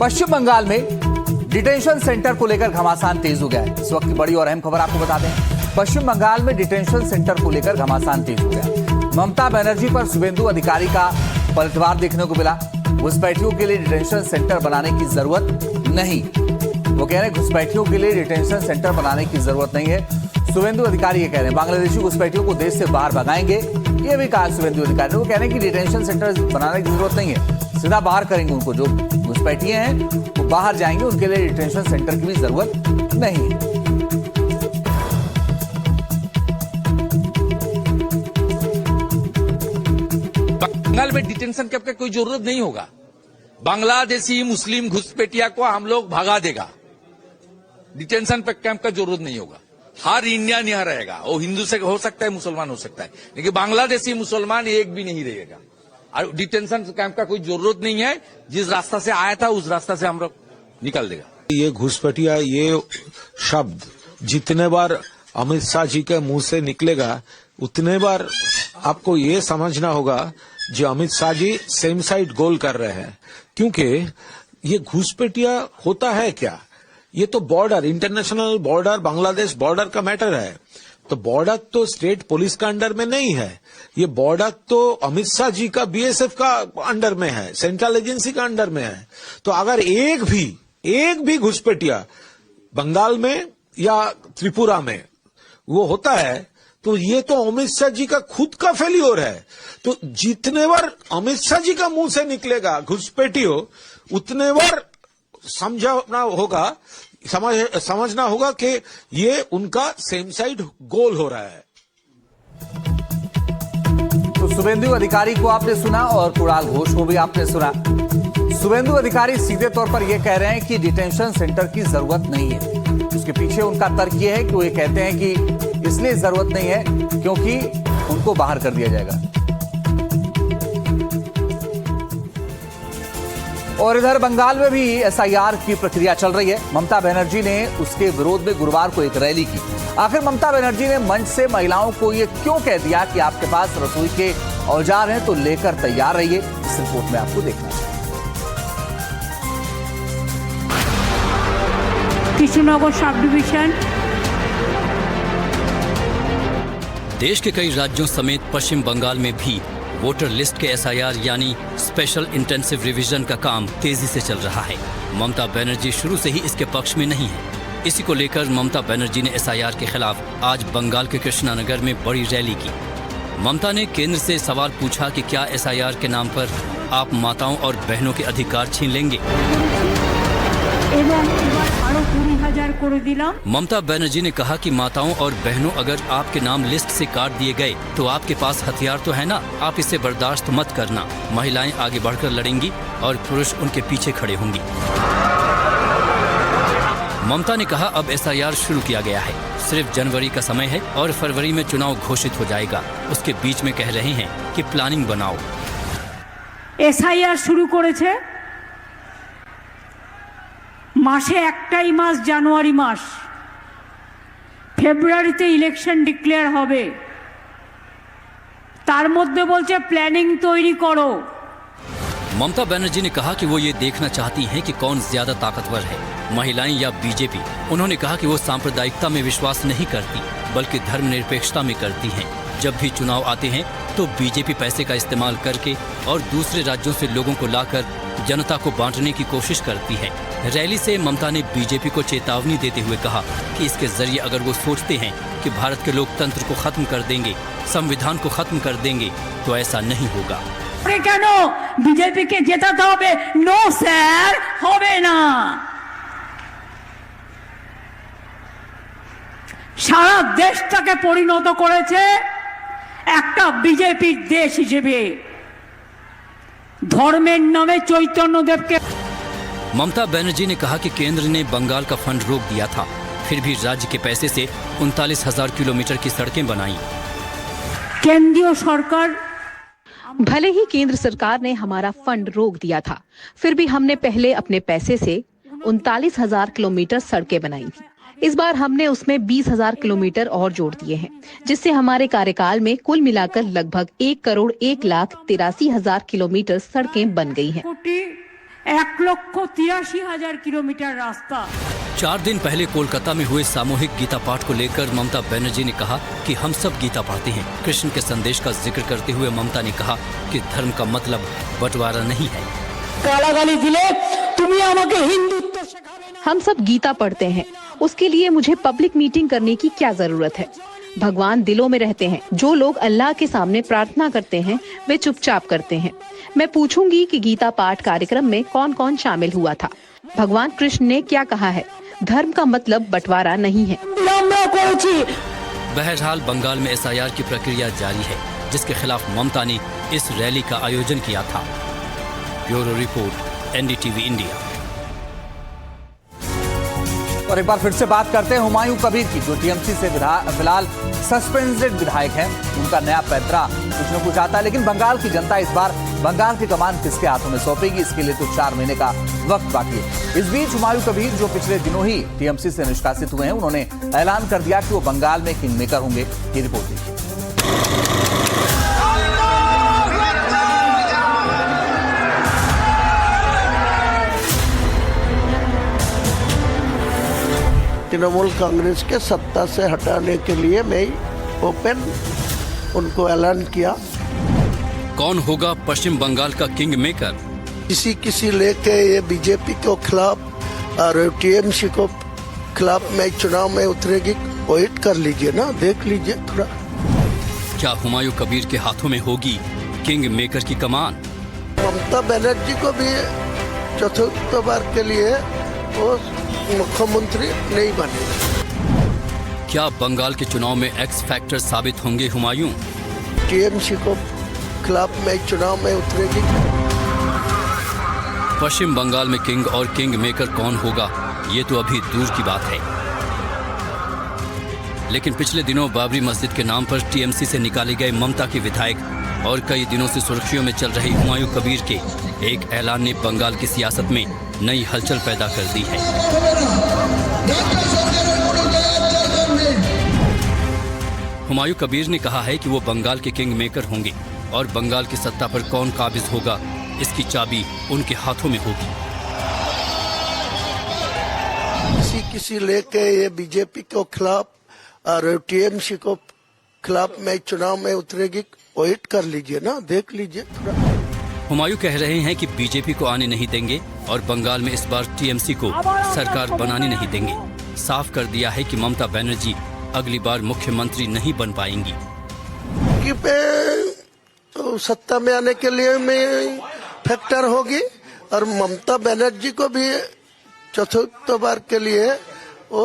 पश्चिम बंगाल में detention centre को लेकर घमासान तेज हो गया है। इस वक्त की बड़ी और अहम खबर आपको बता दें, पश्चिम बंगाल में डिटेंशन सेंटर को लेकर घमासान तेज हो गया है। ममता बनर्जी पर शुभेंदु अधिकारी का पलटवार देखने को मिला। घुसपैठियों के लिए डिटेंशन सेंटर बनाने की जरूरत नहीं, वो कह रहे हैं घुसपैठियों के लिए डिटेंशन सेंटर बनाने की जरूरत नहीं है। शुभेंदु अधिकारी ये कह रहे हैं बांग्लादेशी घुसपैठियों को देश से बाहर भगाएंगे, ये भी कहा शुभेंदु अधिकारी ने। वो कह रहे हैं कि डिटेंशन सेंटर बनाने की जरूरत नहीं है, सीधा बाहर करेंगे उनको। जो घुसपैठिए हैं वो बाहर जाएंगे, उनके लिए डिटेंशन सेंटर की भी जरूरत नहीं है। बंगाल में डिटेंशन कैंप का कोई जरूरत नहीं होगा। बांग्लादेशी मुस्लिम घुसपैठिया को हम लोग भगा देगा, डिटेंशन कैंप का जरूरत नहीं होगा। हर इंडियन यहाँ रहेगा, वो हिंदू से हो सकता है, मुसलमान हो सकता है, लेकिन बांग्लादेशी मुसलमान एक भी नहीं रहेगा। और डिटेंशन कैंप का कोई जरूरत नहीं है। जिस रास्ता से आया था उस रास्ता से हम लोग निकल देगा। ये घुसपैठिया, ये शब्द जितने बार अमित शाह जी के मुंह से निकलेगा उतने बार आपको ये समझना होगा जो अमित शाह जी सेम साइड गोल कर रहे हैं। क्योंकि ये घुसपैठिया होता है क्या, ये तो border, international border, Bangladesh border का मैटर है। तो बॉर्डर तो स्टेट पुलिस का अंडर में नहीं है, ये बॉर्डर तो अमित शाह जी का बीएसएफ का अंडर में है, सेंट्रल एजेंसी का अंडर में है। तो अगर एक भी घुसपैठिया बंगाल में या त्रिपुरा में वो होता है तो ये तो अमित शाह जी का खुद का फेल्योर है। तो जितने बार अमित शाह जी का मुंह से निकलेगा घुसपैठियों, उतने बार समझना होगा कि ये उनका सेम साइड गोल हो रहा है। तो शुभेंदु अधिकारी को आपने सुना और कुणाल घोष को भी आपने सुना। शुभेंदु अधिकारी सीधे तौर पर यह कह रहे हैं कि डिटेंशन सेंटर की जरूरत नहीं है। उसके पीछे उनका तर्क यह है कि वो ये कहते हैं कि इसलिए जरूरत नहीं है क्योंकि उनको बाहर कर दिया जाएगा। और इधर बंगाल में भी एसआईआर की प्रक्रिया चल रही है। ममता बनर्जी ने उसके विरोध में गुरुवार को एक रैली की। आखिर ममता बनर्जी ने मंच से महिलाओं को यह क्यों कह दिया कि आपके पास रसोई के औजार हैं तो लेकर तैयार रहिए, इस रिपोर्ट में आपको देखना है। Krishnanagar sub division. देश के कई राज्यों समेत पश्चिम बंगाल में भी वोटर लिस्ट के एसआईआर यानी स्पेशल इंटेंसिव रिवीजन का काम तेजी से चल रहा है। ममता बनर्जी शुरू से ही इसके पक्ष में नहीं है। इसी को लेकर ममता बनर्जी ने एसआईआर के खिलाफ आज बंगाल के कृष्णानगर में बड़ी रैली की। ममता ने केंद्र से सवाल पूछा कि क्या एसआईआर के नाम पर आप माताओं और बहनों के अधिकार छीन लेंगे। ममता बनर्जी ने कहा कि माताओं और बहनों, अगर आपके नाम लिस्ट से काट दिए गए तो आपके पास हथियार तो है ना, आप इसे बर्दाश्त मत करना। महिलाएं आगे बढ़कर लड़ेंगी और पुरुष उनके पीछे खड़े होंगे। ममता ने कहा अब एसआईआर शुरू किया गया है, सिर्फ जनवरी का समय है और फरवरी में चुनाव घोषित हो जाएगा। उसके बीच में कह रहे हैं कि प्लानिंग बनाओ। एसआईआर शुरू करेছে মাসে একটাই মাস, জানুয়ারি মাস। ফেব্রুয়ারিতে ইলেকশন ডিক্লেয়ার হবে, তার মধ্যে বলছে প্ল্যানিং তৈরি করো। ममता बनर्जी ने कहा कि वो ये देखना चाहती हैं कि कौन ज्यादा ताकतवर है, महिलाएं या बीजेपी। उन्होंने कहा कि वो सांप्रदायिकता में विश्वास नहीं करती बल्कि धर्मनिरपेक्षता में करती हैं। जब भी चुनाव आते हैं तो बीजेपी पैसे का इस्तेमाल करके और दूसरे राज्यों से लोगों को लाकर जनता को बांटने की कोशिश करती है। रैली से ममता ने बीजेपी को चेतावनी देते हुए कहा कि इसके जरिए अगर वो सोचते हैं कि भारत के लोकतंत्र को खत्म कर देंगे, संविधान को खत्म कर देंगे, तो ऐसा नहीं होगा। কেন বিজেপিকে জেতাতে হবে? নো স্যার, হবে না। সারা দেশটাকে পরিণত করেছে একটা বিজেপির দেশ হিসেবে। ধর্মের নামে চৈতন্যদেবকে। ममता बनर्जी ने कहा कि केंद्र ने बंगाल का फंड रोक दिया था, फिर भी राज्य के पैसे से 39,000 किलोमीटर की सड़कें बनाई। केंद्रीय सरकार, भले ही केंद्र सरकार ने हमारा फंड रोक दिया था, फिर भी हमने पहले अपने पैसे से 39,000 किलोमीटर सड़कें बनाई थी। इस बार हमने उसमें 20,000 किलोमीटर और जोड़ दिए हैं, जिससे हमारे कार्यकाल में कुल मिलाकर लगभग 1,01,83,000 किलोमीटर सड़कें बन गई हैं। 1,83,000 किलोमीटर रास्ता। 4 दिन पहले कोलकाता में हुए सामूहिक गीता पाठ को लेकर ममता बनर्जी ने कहा कि हम सब गीता पढ़ते हैं। कृष्ण के संदेश का जिक्र करते हुए ममता ने कहा कि धर्म का मतलब बंटवारा नहीं है। गालागाली दिले तुम আমাকে हिंदुत्व सिखावे ना। हम सब गीता पढ़ते हैं, उसके लिए मुझे पब्लिक मीटिंग करने की क्या जरूरत है? भगवान दिलों में रहते हैं। जो लोग अल्लाह के सामने प्रार्थना करते हैं वे चुपचाप करते हैं। मैं पूछूंगी कि गीता पाठ कार्यक्रम में कौन कौन शामिल हुआ था। भगवान कृष्ण ने क्या कहा है? धर्म का मतलब बंटवारा नहीं है। बहरहाल बंगाल में SIR की प्रक्रिया जारी है, जिसके खिलाफ ममता ने इस रैली का आयोजन किया था। Bureau report, NDTV India. और एक बार फिर से बात करते हैं हुमायूं कबीर की, जो TMC से फिलहाल सस्पेंडेड विधायक हैं। उनका नया पैतरा कुछ न कुछ आता है, लेकिन बंगाल की जनता इस बार बंगाल की कमान किसके हाथों में सौंपेगी, इसके लिए तो 4 महीने का वक्त बाकी है। इस बीच हुमायूं कबीर, जो पिछले दिनों ही TMC से निष्कासित हुए हैं, उन्होंने ऐलान कर दिया कि वो बंगाल में किंग मेकर होंगे। ये रिपोर्ट देखिए। तृणमूल कांग्रेस के सत्ता से हटाने के लिए मैं ओपन उनको ऐलान किया। कौन होगा पश्चिम बंगाल का किंग मेकर? किसी लेके ये बीजेपी को खिलाफ और TMC को खिलाफ मैं चुनाव में उतरेगी। वेट कर लीजिए ना, देख लीजिए थोड़ा। क्या हुमायूं कबीर के हाथों में होगी किंग मेकर की कमान? ममता बनर्जी को भी चतुर्थ बार के लिए वो मुख्यमंत्री नहीं बने। क्या बंगाल के चुनाव में एक्स फैक्टर साबित होंगे हुमायूं? TMC को खिलाफ मैं चुनाव में उतरेगी। पश्चिम बंगाल में किंग और किंग मेकर कौन होगा, ये तो अभी दूर की बात है। लेकिन पिछले दिनों बाबरी मस्जिद के नाम पर TMC से निकाले गए ममता के विधायक और कई दिनों से सुर्खियों में चल रहे हुमायूं कबीर के एक ऐलान ने बंगाल की सियासत में नई हलचल पैदा कर दी है। हुमायूं कबीर ने कहा है कि वो बंगाल के किंग मेकर होंगे और बंगाल की सत्ता पर कौन काबिज होगा, इसकी चाबी उनके हाथों में होगी। किसी लेके ये बीजेपी को खिलाफ और TMC को खिलाफ मैं चुनाव में उतरेगी। वेट कर लीजिए ना, देख लीजिए थोड़ा। हुमायूं कह रहे हैं कि बीजेपी को आने नहीं देंगे और बंगाल में इस बार TMC को सरकार बनाने नहीं देंगे। साफ कर दिया है कि ममता बनर्जी अगली बार मुख्यमंत्री नहीं बन पाएंगी। तो सत्ता में आने के लिए मैं फैक्टर होगी और ममता बनर्जी को भी चतुर्थ बार के लिए वो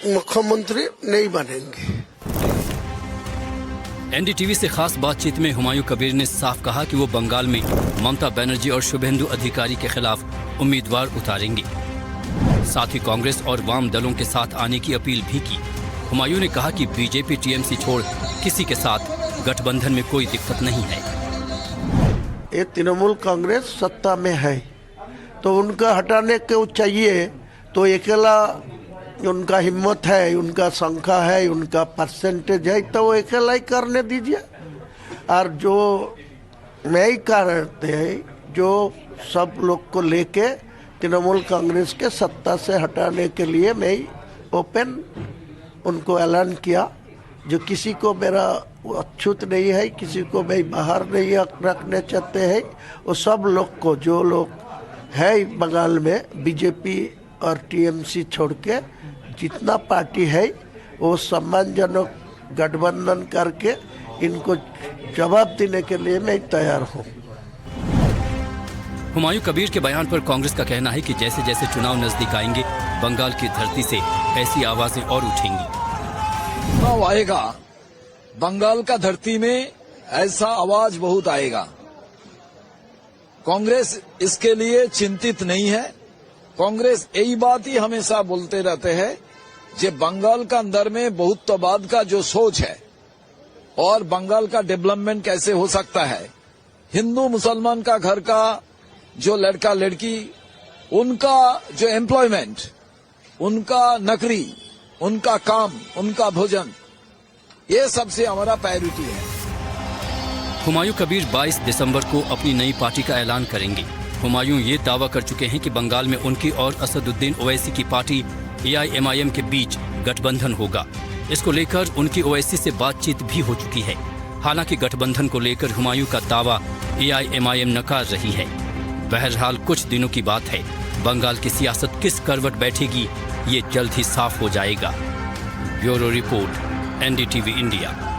मुख्यमंत्री नहीं बनेंगे। NDTV से खास बातचीत में हुमायूं कबीर ने साफ कहा कि वो बंगाल में ममता बनर्जी और शुभेंदु अधिकारी के खिलाफ उम्मीदवार उतारेंगे। साथ ही कांग्रेस और वाम दलों के साथ आने की अपील भी की। हुमायूं ने कहा कि बीजेपी TMC छोड़ किसी के साथ गठबंधन में कोई दिक्कत नहीं है। ये तृणमूल कांग्रेस सत्ता में है तो उनका हटाने को चाहिए, तो अकेला उनका हिम्मत है, उनका संख्या है, उनका परसेंटेज है, तो वो अकेला ही करने दीजिए। और जो नए करते हैं, जो सब लोग को लेके तृणमूल कांग्रेस के सत्ता से हटाने के लिए मैं ओपन उनको ऐलान किया। जो किसी को मेरा अछूत नहीं है, किसी को मैं बाहर नहीं रखने चाहते हैं, वो सब लोग को, जो लोग है बंगाल में बीजेपी और TMC छोड़ के जितना पार्टी है, वो सम्मानजनक गठबंधन करके इनको जवाब देने के लिए मैं तैयार हूँ। हुमायूं कबीर के बयान पर कांग्रेस का कहना है कि जैसे जैसे चुनाव नजदीक आएंगे, बंगाल की धरती से ऐसी आवाजें और उठेंगी। चुनाव आएगा, बंगाल का धरती में ऐसा आवाज बहुत आएगा। कांग्रेस इसके लिए चिंतित नहीं है। कांग्रेस यही बात ही हमेशा बोलते रहते हैं कि बंगाल का अंदर में बहुत्ववाद का जो सोच है और बंगाल का डेवलपमेंट कैसे हो सकता है, हिंदू मुसलमान का घर का जो लड़का लड़की, उनका जो एम्प्लॉयमेंट, उनका नौकरी, उनका काम, उनका भोजन, ये सबसे हमारा प्रायोरिटी है। हुमायूं कबीर 22 दिसंबर को अपनी नई पार्टी का ऐलान करेंगे। हुमायूं ये दावा कर चुके हैं कि बंगाल में उनकी और असदुद्दीन ओवैसी की पार्टी एआईएमआईएम के बीच गठबंधन होगा। इसको लेकर उनकी ओवैसी से बातचीत भी हो चुकी है। हालांकि गठबंधन को लेकर हुमायूं का दावा एआईएमआईएम नकार रही है। बहरहाल कुछ दिनों की बात है, बंगाल की सियासत किस करवट बैठेगी ये जल्द ही साफ हो जाएगा। Bureau report, NDTV India.